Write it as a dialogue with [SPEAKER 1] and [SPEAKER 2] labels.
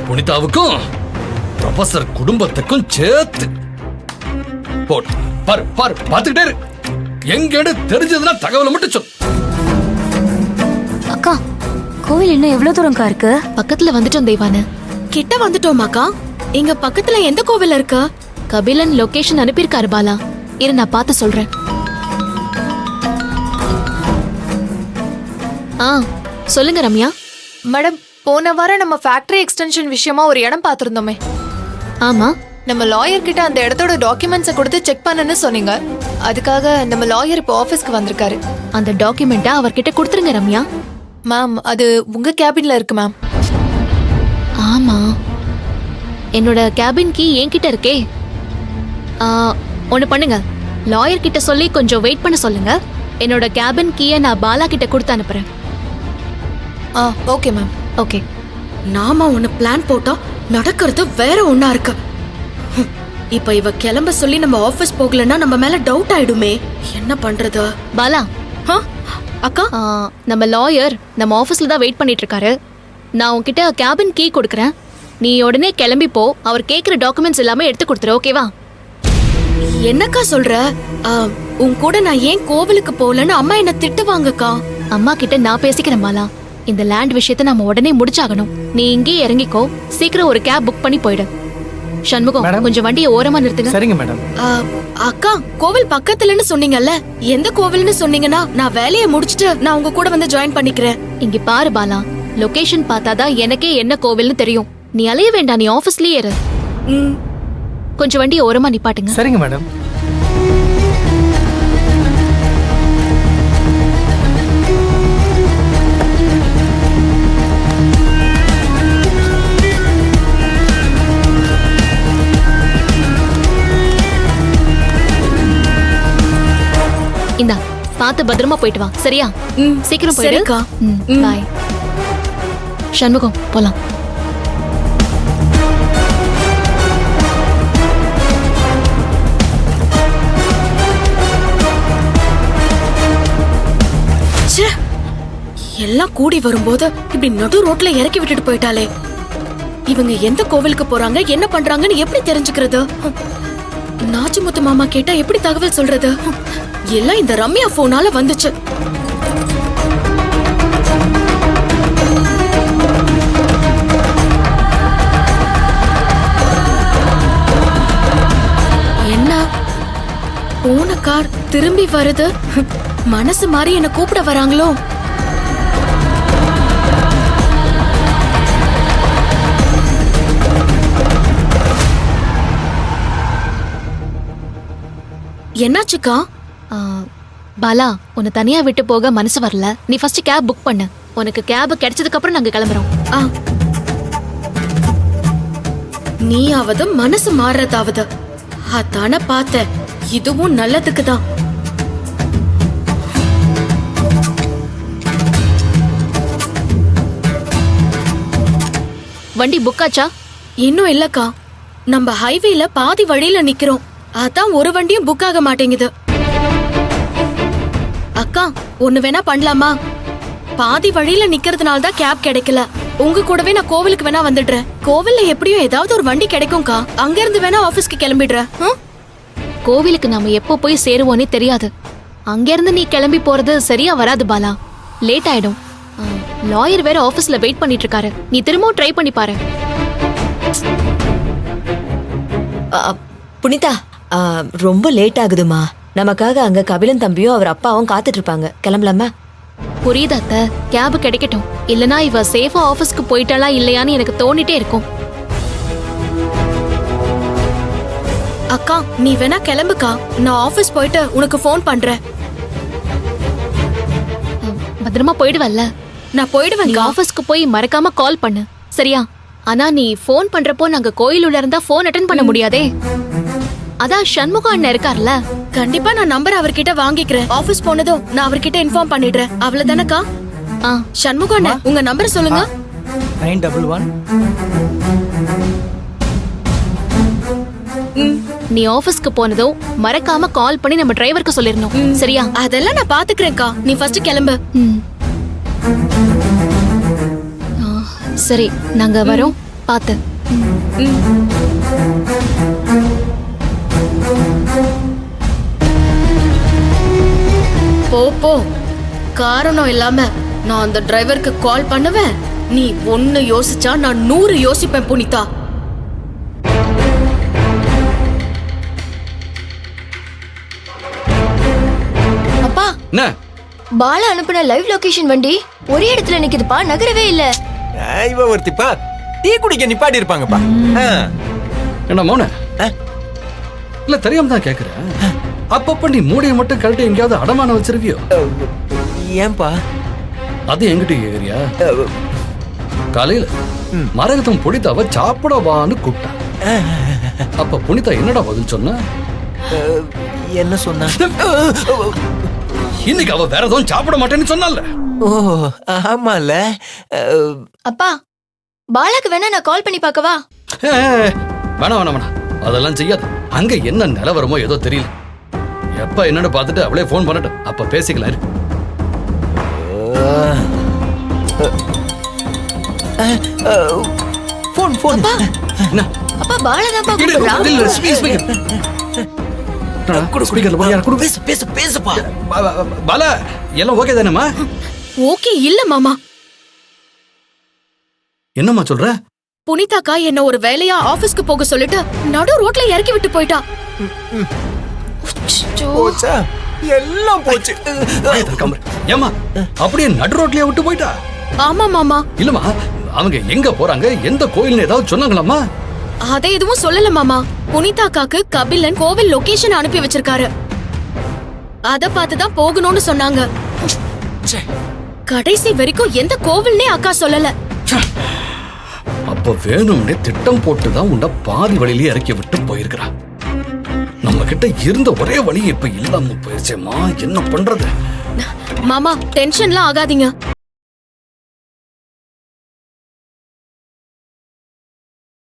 [SPEAKER 1] புனிதாவுக்கும் professor குடும்பத்துக்கும் சேர்த்து போட்டு பாரு பாரு பாத்துக்கிட்டே இரு. எங்கேடு தெரிஞ்சதுன்னா தகவலை மட்டும் சொல்.
[SPEAKER 2] அக்கா, கோவில் இன்னும் எவ்வளவு தூரம்க்கா இருக்கு?
[SPEAKER 3] பக்கத்துல வந்துட்டோம் தெய்வானு.
[SPEAKER 4] கிட்ட வந்துட்டோமாக்கா? இங்க பக்கத்துல எந்த கோவில் இருக்கு?
[SPEAKER 3] கபிலன் லொகேஷன் அனுப்பியிருக்காரு பாலா. இரு நான் பார்த்து சொல்றேன். சொல்லுங்க ரம்யா.
[SPEAKER 5] மேடம், போன வாரம் நம்ம ஃபேக்டரி எக்ஸ்டென்ஷன் விஷயமா ஒரு இடம் பார்த்திருந்தோமே.
[SPEAKER 3] ஆமா,
[SPEAKER 5] நம்ம லாயர் கிட்ட அந்த இடத்தோட டாக்குமெண்ட்ஸை கொடுத்து செக் பண்ணுன்னு சொன்னீங்க. அதுக்காக நம்ம லாயர் இப்போ ஆபீஸ்க்கு வந்திருக்காரு.
[SPEAKER 3] அந்த டாக்குமெண்ட்டை அவர்கிட்ட கொடுத்துருங்க ரம்யா.
[SPEAKER 5] மேம், அது உங்க கேபின்ல இருக்கு மேம்.
[SPEAKER 3] ஆமா, என்னோட கேபின் கீ என்கிட்ட இருக்கே. ஒன்று பண்ணுங்க, லாயர் கிட்ட சொல்லி கொஞ்சம் வெயிட் பண்ண சொல்லுங்க. என்னோட கேபின் கீயை நான் பாலா கிட்ட கொடுத்து அனுப்புறேன்.
[SPEAKER 5] Okay ma'am.
[SPEAKER 3] ஓகே.
[SPEAKER 4] நாம ஒன்னு பிளான் போட்டா நடக்கிறது வேற ஒண்ணா இருக்கு. இப்ப இவ கிளம்ப சொல்லி நம்ம ஆபீஸ் போகலன்னா நம்ம மேல டவுட் ஆயிடுமே. என்ன பண்றது?
[SPEAKER 3] பாலா,
[SPEAKER 4] அக்கா,
[SPEAKER 3] நம்ம லாயர் நம்ம ஆபீஸ்ல தான் வெயிட் பண்ணிட்டு இருக்காரு. நான் உன்கிட்ட கேபின் கீ கொடுக்குறேன். நீ உடனே கிளம்பி போ. அவர் கேட்குற டாக்குமெண்ட்ஸ் எல்லாமே எடுத்து கொடுத்துரு. ஓகேவா?
[SPEAKER 4] என்னக்கா சொல்ற? உன் கூட நான் ஏன் கோவிலுக்கு போகலன்னு அம்மா என்ன திட்டுவாங்கக்கா.
[SPEAKER 3] அம்மா கிட்ட நான் பேசிக்கிறேன் பாலா. இந்த லேண்ட் விஷயத்தை நம்ம உடனே முடிச்சாகணும். நீ இங்கே இறங்கிக்கோ. சீக்கிரம் ஒரு கேப் புக் பண்ணி போயிடு. சண்முகம், கொஞ்சம் வண்டியை ஓரமா நிறுத்துங்க.
[SPEAKER 6] சரிங்க மேடம்.
[SPEAKER 4] அக்கா, கோவில் பக்கத்துலன்னு சொன்னீங்கல்ல, எந்த கோவில்னு சொன்னீங்கன்னா நான் வேலையை முடிச்சிட்டு நான் உங்க கூட வந்து ஜாயின் பண்ணிக்கிறேன்.
[SPEAKER 3] இங்க பாரு பாலா, லொகேஷன் பார்த்தாதான் எனக்கே என்ன கோவில்னு தெரியும். நீ அலைய வேண்டாம், நீ ஆபீஸ்லயே இரு. கொஞ்சம் வண்டியை ஓரமா நிப்பாட்டுங்க.
[SPEAKER 6] சரிங்க மேடம்.
[SPEAKER 3] இந்தா, பார்த்து பத்திரமா போயிட்டு வா. சரியா? சீக்கிரம் போயிடுக்கா. பாய். சண்முகம், போலாம்.
[SPEAKER 4] எல்லாம் கூடி வரும்போது இப்படி நடு ரோட்ல இறக்கி விட்டுட்டு போயிட்டாலே. இவங்க எந்த கோவிலுக்கு போறாங்க, என்ன பண்றாங்கன்னு எப்படி தெரிஞ்சுக்கிறது? நாச்சிமுத்து மாமா கேட்டா எப்படி தகவல் சொல்றது? எல்லாம் இந்த ரம்யா போனால வந்துச்சு. என்ன போன கார் திரும்பி வருது? மனசு மாறி என்ன கூப்பிட வராங்களோ? என்னாச்சுக்கா?
[SPEAKER 3] பாலா, உன்னை தனியா விட்டு போக மனசு வரல. நீ ஃபர்ஸ்ட் கேப் புக் பண்ணு. உனக்கு கேப் கிடைச்சதுக்கு அப்புறம் நாங்க கிளம்புறோம்.
[SPEAKER 4] நீயாவது மனசு மாறுறதாவது அதான பார்த்த. இதுவும் நல்லதுக்கு தான்.
[SPEAKER 3] வண்டி புக் ஆச்சா?
[SPEAKER 4] இன்னும் இல்லக்கா. நம்ம ஹைவேல பாதி வழியில நிக்கிறோம். அதான் ஒரு வண்டியும் புக் ஆக மாட்டேங்குது. அக்கா, ஒண்ணு வேணா பண்ணலாமா? பாதி வழியில நிக்கிறதுனால தான் கேப் கிடைக்கல. உங்க கூடவே நான் கோவிலுக்கு வேணா வந்துடுறேன். கோவில்ல எப்படியும் ஏதாவது ஒரு வண்டி கிடைக்கும்க்கா. அங்க இருந்து வேணா ஆபீஸ்க்கு கிளம்பிடுறேன்.
[SPEAKER 3] கோவிலுக்கு நாம எப்போ போய் சேருவோன்னே தெரியாது. அங்க இருந்து நீ கிளம்பி போறது சரியா வராது பாலா. லேட் ஆயிடும். லாயர் வேற ஆபீஸ்ல வெயிட் பண்ணிட்டு இருக்காரு. நீ திரும்பவும் ட்ரை பண்ணி பாரு.
[SPEAKER 7] புனிதா, ரொம்ப லேட் ஆகுதுமா. நமக்காக அங்க கபிலன் தம்பியும் அவர் அப்பாவும் காத்துட்டு இருப்பாங்க. கிளம்பலாமா?
[SPEAKER 3] புரியுது அத்தை. கேப் கிடைக்கட்டும். இல்லனா இவ சேஃபா ஆபீஸ்க்கு போயிட்டாளா இல்லையான்னு எனக்கு தோணிட்டே இருக்கும்.
[SPEAKER 4] அக்கா, நீ வேணா கிளம்புக்கா. நான் ஆபீஸ் போயிட்டு உனக்கு ஃபோன் பண்றேன்.
[SPEAKER 3] பத்திரமா போயிடுவல்ல?
[SPEAKER 4] நான் போயிடுவேன்.
[SPEAKER 3] ஆபீஸ்க்கு போய் மறக்காம கால் பண்ணு. சரியா? ஆனா நீ ஃபோன் பண்றப்போ நாங்க கோயில் உள்ள இருந்தா ஃபோன் அட்டெண்ட் பண்ண முடியாதே. அதான் சண்முகம் அண்ணன் இருக்கார்ல.
[SPEAKER 4] கண்டிப்பா நான் நம்பர் அவர்கிட்ட வாங்கிக்கிறேன். ஆபீஸ் போனதும் நான் அவர்கிட்ட இன்ஃபார்ம் பண்ணிடுறேன். அவ்வளவுதானக்கா? சண்முகம் அண்ணன், உங்க நம்பர் சொல்லுங்க.
[SPEAKER 6] 911.
[SPEAKER 3] நீ ஆபீஸ்க்கு போனதும் மறக்காம கால் பண்ணி நம்ம டிரைவருக்கு சொல்லிரணும். சரியா?
[SPEAKER 4] அதெல்லாம் நான் பாத்துக்கிறேன்க்கா. நீ ஃபர்ஸ்ட் கிளம்பு.
[SPEAKER 3] சரி, நாங்க வரோம். பாத்து.
[SPEAKER 4] போ போ. காரணம் இல்லாம நான் அந்த டிரைவருக்கு கால் பண்ணுவேன். நீ ஒன்னு யோசிச்சா நான் 100 யோசிப்பேன் புனிதா.
[SPEAKER 2] அப்பா
[SPEAKER 1] என்ன
[SPEAKER 2] பாலா அனுப்புன லைவ் லொகேஷன் வண்டி ஒரே இடத்துல நிக்குதுப்பா, நகரவே இல்ல.
[SPEAKER 8] இவ ஒருத்திப்பா டீ குடிக்க நிப்பாடி இருப்பாங்கப்பா.
[SPEAKER 1] என்ன மௌன
[SPEAKER 8] ஆ?
[SPEAKER 1] இல்ல தெரியாம தான் கேக்குறேன். அப்பப்ப நீ மூடையை மட்டும் கழட்டி எங்கேயாவது அடமான வச்சிருக்கியோ?
[SPEAKER 8] ஏன்பா?
[SPEAKER 1] அது எங்கிட்ட கேக்குறியா? காலையில மரகதம் புனிதாவை சாப்பிட வான்னு கூப்பிட்டா. அப்ப புனிதா என்னடா பதில் சொன்னா?
[SPEAKER 8] என்ன சொன்னா?
[SPEAKER 1] இன்னைக்கு அவ வேற எதுவும் சாப்பிட மாட்டேன்னு சொன்னால.
[SPEAKER 8] ஓ ஆமால.
[SPEAKER 2] அப்பா பாலாக்கு வேணா நான் கால் பண்ணி பார்க்கவா?
[SPEAKER 1] வேணாம் வேணாம் வேணாம், அதெல்லாம் செய்யாது. அங்க என்ன நிலவரமோ ஏதோ தெரியல. எப்ப என்னன்னு பார்த்துட்டு அவளே போன் பண்ணட்டும், அப்ப பேசிக்கலாம் இரு.
[SPEAKER 8] Phone phone.
[SPEAKER 1] என்ன
[SPEAKER 2] அப்பா பாலா தான்
[SPEAKER 1] இரு,
[SPEAKER 2] கூப்பிடுறான்.
[SPEAKER 1] இல்ல, speaker. Speakerல போய் யாரை கொடு.
[SPEAKER 8] பேசு பேசு பேசுப்பா.
[SPEAKER 1] பாலா எல்லாம் ஓகே தானேம்மா?
[SPEAKER 4] ஓகே இல்ல மாமா.
[SPEAKER 1] என்னம்மா சொல்ற?
[SPEAKER 4] புனிதாக்கா என்ன ஒரு வேலையா ஆபீஸ்க்கு போக சொல்லிட்டு நடு ரோட்ல இறக்கி விட்டு போயிட்டா.
[SPEAKER 8] போச்சா? எல்லாம் போச்சு.
[SPEAKER 1] ஏமா அப்படியே நடு ரோட்லயே விட்டு போயிட்டா?
[SPEAKER 4] ஆமா மாமா.
[SPEAKER 1] இல்லம்மா, அவங்க எங்க போறாங்க, எந்த கோயில்னு ஏதாவது சொன்னாங்களாமா?
[SPEAKER 4] அதை எதுவும் சொல்லல மாமா. புனிதாக்காக்கு கபிலன் கோவில் லொகேஷன் அனுப்பி வச்சிருக்காரு. அத பார்த்துதான் போகணும்னு சொன்னாங்க. கடைசி வரைக்கும் எந்த கோவில்னே அக்கா சொல்லல.
[SPEAKER 1] அப்ப வேணும்னே திட்டம் போட்டுதான் உன்னை பாதி வழியிலே இறக்கி விட்டு போயிருக்கிறா. நம்ம கிட்ட இருந்த ஒரே வழி இப்ப இல்லாம போயிருச்சேம்மா, என்ன பண்றது?
[SPEAKER 4] மாமா டென்ஷன்லாம் ஆகாதீங்க.